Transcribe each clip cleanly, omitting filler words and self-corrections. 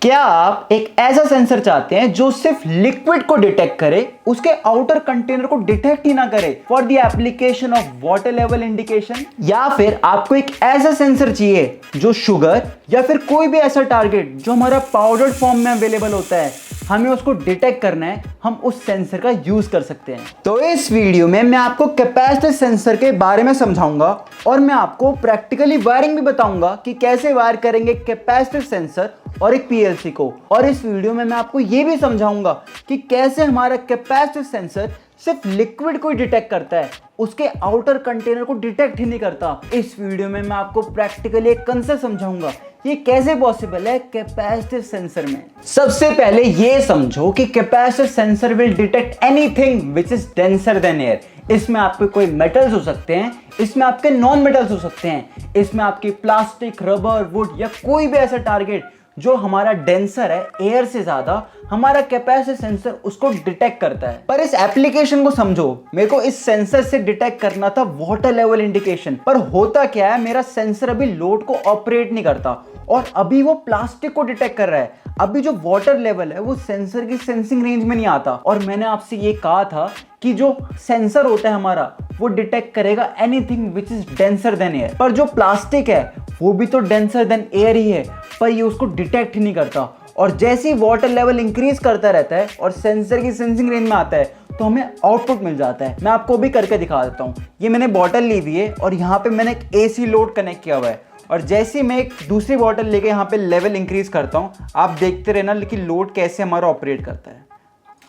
क्या आप एक ऐसा सेंसर चाहते हैं जो सिर्फ लिक्विड को डिटेक्ट करे, उसके आउटर कंटेनर को डिटेक्ट ही ना करे for the application of water level indication? या फिर आपको एक ऐसा सेंसर चाहिए जो शुगर या फिर कोई भी ऐसा टारगेट जो हमारा पाउडर्ड फॉर्म में अवेलेबल होता है, हमें उसको डिटेक्ट करना है, हम उस सेंसर का यूज कर सकते हैं। तो इस वीडियो में मैं आपको कैपेसिटर सेंसर के बारे में समझाऊंगा और मैं आपको प्रैक्टिकली वायरिंग भी बताऊंगा कि कैसे वायर करेंगे कैपेसिटर सेंसर और एक पीएलसी को। और इस वीडियो में मैं आपको यह भी समझाऊंगा कि कैसे हमारा कैपेसिटर सेंसर सिर्फ लिक्विड को ही डिटेक्ट करता है, उसके आउटर कंटेनर को डिटेक्ट ही नहीं करता। इस वीडियो में मैं आपको प्रैक्टिकली एक कंसेप्ट समझाऊंगा ये कैसे पॉसिबल है कैपेसिटर सेंसर में। सबसे पहले ये समझो कि capacitor sensor will detect anything which is denser then air. इसमें आपके कोई मेटल्स हो सकते हैं, इसमें आपके नॉन मेटल्स हो सकते हैं, इसमें आपकी प्लास्टिक, रबर, वुड या कोई भी ऐसा टारगेट जो हमारा डेंसर है एयर से ज्यादा, हमारा कैपेसिटर सेंसर उसको डिटेक्ट करता है। पर इस एप्लीकेशन को समझो, मेरे को इस सेंसर से डिटेक्ट करना था वाटर लेवल इंडिकेशन, पर होता क्या है, मेरा सेंसर अभी लोड को ऑपरेट नहीं करता और अभी वो प्लास्टिक को डिटेक्ट कर रहा है। अभी जो वाटर लेवल है वो सेंसर की सेंसिंग रेंज में नहीं आता। और मैंने आपसे ये कहा था कि जो सेंसर होता है हमारा वो डिटेक्ट करेगा anything which is denser then air. पर जो प्लास्टिक है वो भी तो डेंसर देन एयर ही है, पर ये उसको डिटेक्ट ही नहीं करता। और जैसे ही वाटर लेवल इंक्रीज करता रहता है और सेंसर की सेंसिंग रेंज में आता है तो हमें आउटपुट मिल जाता है। मैं आपको भी करके दिखा देता हूँ। ये मैंने बॉटल ली हुई है और यहाँ पे मैंने एक एसी लोड कनेक्ट किया हुआ है और जैसे ही मैं एक दूसरी बॉटल लेके यहाँ पे लेवल इंक्रीज करता हूँ, आप देखते रहना लेकिन लोड कैसे हमारा ऑपरेट करता है।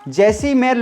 जैसे ही मैं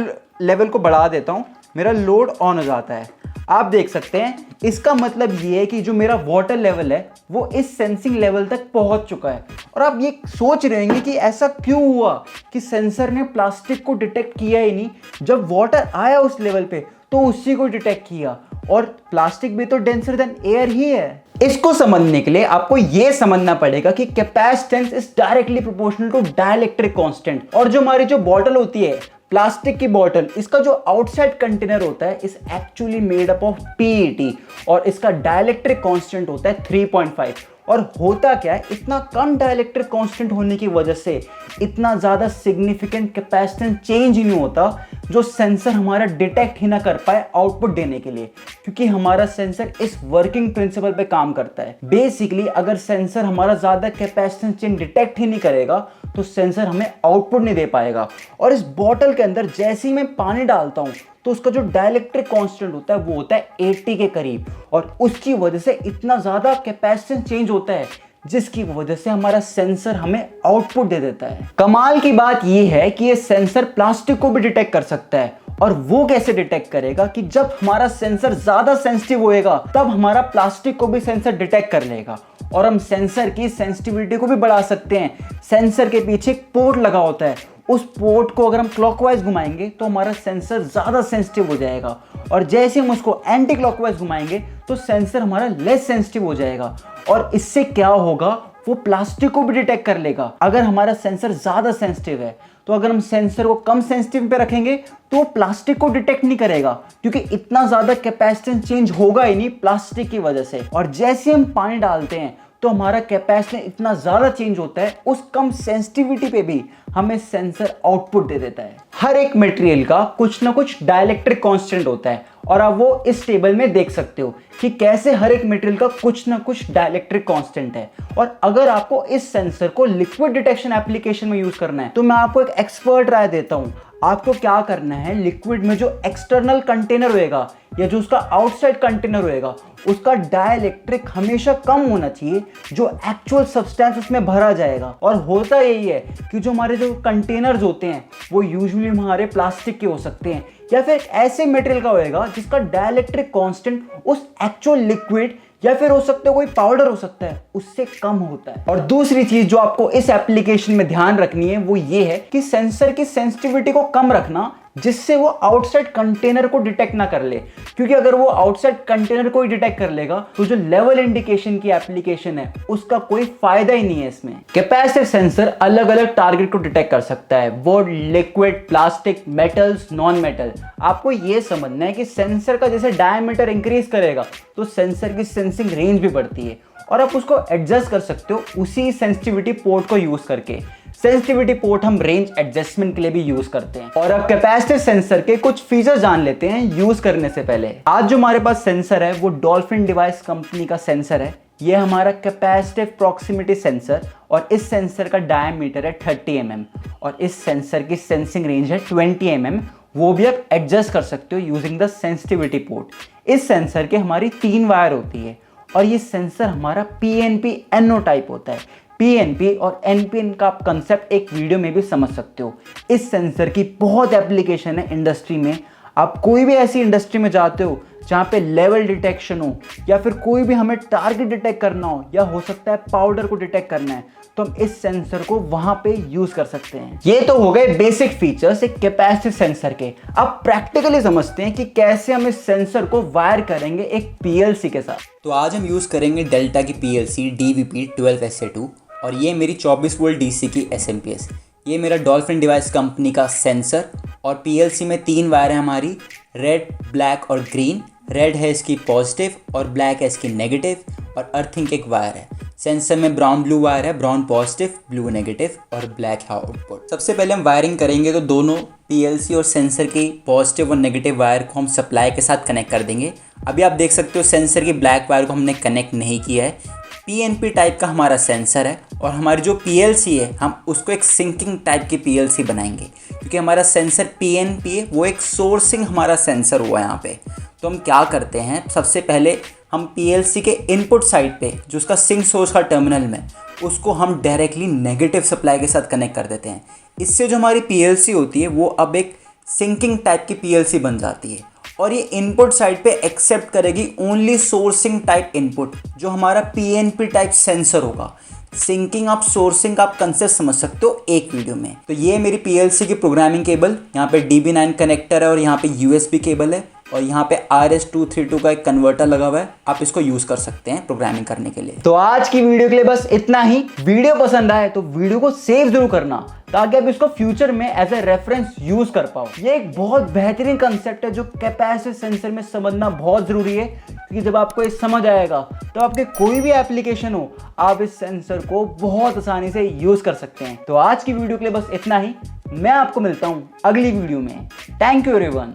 लेवल को बढ़ा देता हूँ मेरा लोड ऑन हो जाता है। आप देख सकते हैं इसका मतलब ये है कि जो मेरा वाटर लेवल है वो इस सेंसिंग लेवल तक पहुंच चुका है। और आप ये सोच रहे होंगे कि ऐसा क्यों हुआ कि सेंसर ने प्लास्टिक को डिटेक्ट किया ही नहीं, जब वाटर आया उस लेवल पे तो उसी को डिटेक्ट किया। और प्लास्टिक भी तो डेंसर देन एयर ही है। इसको समझने के लिए आपको यह समझना पड़ेगा कि capacitance is directly proportional to dielectric constant. और जो हमारी जो बॉटल होती है प्लास्टिक की बॉटल, इसका जो आउटसाइड कंटेनर होता है is actually made up of PET और इसका डाइलेक्ट्रिक कांस्टेंट होता है 3.5। और होता क्या है, इतना कम डाइलेक्ट्रिक कांस्टेंट होने की वजह से इतना ज़्यादा सिग्निफिकेंट कैपेसिटेंस चेंज ही नहीं होता जो सेंसर हमारा डिटेक्ट ही ना कर पाए आउटपुट देने के लिए, क्योंकि हमारा सेंसर इस वर्किंग प्रिंसिपल पे काम करता है। बेसिकली अगर सेंसर हमारा ज़्यादा कैपेसिटेंस चेंज डिटेक्ट ही नहीं करेगा तो सेंसर हमें आउटपुट नहीं दे पाएगा। और इस बॉटल के अंदर जैसे ही मैं पानी डालता हूँ तो उसका जो डाइलेक्ट्रिक कांस्टेंट होता है वो होता है 80 के करीब और उसकी वजह से इतना ज़्यादा कैपेसिटेंस चेंज होता है जिसकी वजह से हमारा सेंसर हमें आउटपुट दे देता है। कमाल की बात यह है कि ये सेंसर प्लास्टिक को भी डिटेक्ट कर सकता है। और वो कैसे डिटेक्ट करेगा कि जब हमारा सेंसर ज्यादा सेंसिटिव होएगा तब हमारा प्लास्टिक को भी सेंसर डिटेक्ट कर लेगा। और हम सेंसर की सेंसिटिविटी को भी बढ़ा सकते हैं। सेंसर के पीछे एक पोर्ट लगा होता है, उस पोर्ट को अगर हम क्लॉकवाइज घुमाएंगे तो हमारा सेंसर ज़्यादा सेंसिटिव हो जाएगा और जैसे हम उसको एंटी क्लॉकवाइज घुमाएंगे तो सेंसर हमारा लेस सेंसिटिव हो जाएगा। और इससे क्या होगा, वो प्लास्टिक को भी डिटेक्ट कर लेगा। अगर हमारा सेंसर ज़्यादा सेंसिटिव है तो अगर हम सेंसर को कम सेंसिटिव पे रखेंगे तो प्लास्टिक को डिटेक्ट नहीं करेगा, क्योंकि इतना ज़्यादा कैपेसिटेंस चेंज होगा ही नहीं प्लास्टिक की वजह से। और जैसे हम पानी डालते हैं तो हमारा कैपेसिटेंस इतना ज़्यादा चेंज होता है, उस कम सेंसिटिविटी पे भी हमें सेंसर आउटपुट दे देता है। हर एक मटेरियल का कुछ ना कुछ डाइलेक्ट्रिक कांस्टेंट होता है और आप वो इस टेबल में देख सकते हो कि कैसे हर एक मटेरियल का कुछ ना कुछ डाइलेक्ट्रिक कांस्टेंट है। और अगर आपको इस सेंसर को लिक्विड डिटेक्शन एप्लीकेशन में यूज करना है तो मैं आपको एक एक्सपर्ट राय देता हूँ। आपको क्या करना है, लिक्विड में जो एक्सटर्नल कंटेनर होएगा या जो उसका आउटसाइड कंटेनर होएगा उसका डाइलेक्ट्रिक हमेशा कम होना चाहिए जो एक्चुअल सब्सटेंस उसमें भरा जाएगा। और होता यही है कि जो हमारे जो कंटेनर्स होते हैं वो यूजुअली हमारे प्लास्टिक के हो सकते हैं या फिर एक ऐसे मटेरियल का होएगा जिसका डाइलेक्ट्रिक कांस्टेंट उस एक्चुअल लिक्विड या फिर हो सकता है कोई पाउडर हो सकता है उससे कम होता है। और दूसरी चीज जो आपको इस एप्लीकेशन में ध्यान रखनी है वो ये है कि सेंसर की सेंसिटिविटी को कम रखना जिससे वो आउटसाइड कंटेनर को डिटेक्ट ना कर ले, क्योंकि अगर वो आउटसाइड कंटेनर को ही डिटेक्ट कर लेगा तो जो लेवल इंडिकेशन की एप्लीकेशन है उसका कोई फायदा ही नहीं है इसमें। कैपेसिटर सेंसर अलग अलग टारगेट को डिटेक्ट कर सकता है, वो liquid, plastic, metals, non metal. आपको ये समझना है कि सेंसर का जैसे डायमीटर इंक्रीज करेगा तो सेंसर की सेंसिंग रेंज भी बढ़ती है और आप उसको एडजस्ट कर सकते हो उसी सेंसिटिविटी पोर्ट को यूज करके। सेंसिटिविटी पोर्ट हम रेंज एडजस्टमेंट के लिए भी यूज करते हैं। और अब कैपेसिटिव सेंसर के कुछ फीचर जान लेते हैं यूज करने से पहले। आज जो हमारे पास सेंसर है वो डॉल्फिन डिवाइस कंपनी का सेंसर है। ये हमारा कैपेसिटिव प्रॉक्सिमिटी सेंसर और इस सेंसर का डायमीटर है 30 mm और इस सेंसर की सेंसिंग रेंज है 20 mm। वो भी आप एडजस्ट कर सकते हो यूजिंग द सेंसिटिविटी पोर्ट। इस सेंसर के हमारी 3 वायर होती है और ये सेंसर हमारा PNP NO टाइप होता है। PNP और NPN का आप कंसेप्ट एक वीडियो में भी समझ सकते हो। इस सेंसर की बहुत एप्लीकेशन है इंडस्ट्री में। आप कोई भी ऐसी इंडस्ट्री में जाते हो जहाँ पे लेवल डिटेक्शन हो या फिर कोई भी हमें टारगेट डिटेक्ट करना हो या हो सकता है पाउडर को डिटेक्ट करना है, तो हम इस सेंसर को वहां पे यूज कर सकते हैं। ये तो हो गए बेसिक फीचर्स एक कैपेसिटिव सेंसर के। अब प्रैक्टिकली समझते हैं कि कैसे हम इस सेंसर को वायर करेंगे एक PLC के साथ। तो आज हम यूज़ करेंगे डेल्टा की PLC DVP12SA2 और ये मेरी 24 वोल्ट DC की SMP-S। ये मेरा डॉल्फिन डिवाइस कंपनी का सेंसर और PLC में 3 वायर है हमारी, रेड, ब्लैक और ग्रीन। रेड है इसकी पॉजिटिव और ब्लैक है इसकी नेगेटिव और अर्थिंग एक वायर है। सेंसर में ब्राउन ब्लू वायर है, ब्राउन पॉजिटिव, ब्लू नेगेटिव और ब्लैक है आउटपुट। सबसे पहले हम वायरिंग करेंगे तो दोनों PLC और सेंसर की पॉजिटिव और नेगेटिव वायर को हम सप्लाई के साथ कनेक्ट कर देंगे। अभी आप देख सकते हो सेंसर की ब्लैक वायर को हमने कनेक्ट नहीं किया है। PNP टाइप का हमारा सेंसर है और हमारी जो PLC है हम उसको एक सिंकिंग टाइप की PLC बनाएंगे, क्योंकि हमारा सेंसर PNP है वो एक सोर्सिंग हमारा सेंसर हुआ है यहाँ पे। तो हम क्या करते हैं, सबसे पहले हम PLC के इनपुट साइड पे जो उसका सिंक सोर्स का टर्मिनल में, उसको हम डायरेक्टली नेगेटिव सप्लाई के साथ कनेक्ट कर देते हैं। इससे जो हमारी PLC होती है वो अब एक सिंकिंग टाइप की PLC बन जाती है और ये इनपुट साइड पे एक्सेप्ट करेगी ओनली सोर्सिंग टाइप इनपुट, जो हमारा PNP टाइप सेंसर होगा। सिंकिंग आप सोर्सिंग आप कंसेप्ट समझ सकते हो एक वीडियो में। तो ये मेरी PLC की प्रोग्रामिंग केबल, यहाँ पे DB9 कनेक्टर है और यहाँ पे USB केबल है और यहाँ पे RS-232 का एक कन्वर्टर लगा हुआ है। आप इसको यूज कर सकते हैं प्रोग्रामिंग करने के लिए। तो आज की वीडियो के लिए बस इतना ही। वीडियो पसंद आए तो वीडियो को सेव जरूर करना ताकि आप इसको फ्यूचर में एज ए रेफरेंस यूज कर पाओ। ये एक बहुत बेहतरीन कंसेप्ट है जो कैपेसिटिव सेंसर में समझना बहुत जरूरी है, क्योंकि जब आपको ये समझ आएगा तो आपके कोई भी एप्लीकेशन हो आप इस सेंसर को बहुत आसानी से यूज कर सकते हैं। तो आज की वीडियो के लिए बस इतना ही। मैं आपको मिलता हूं अगली वीडियो में। Thank you everyone.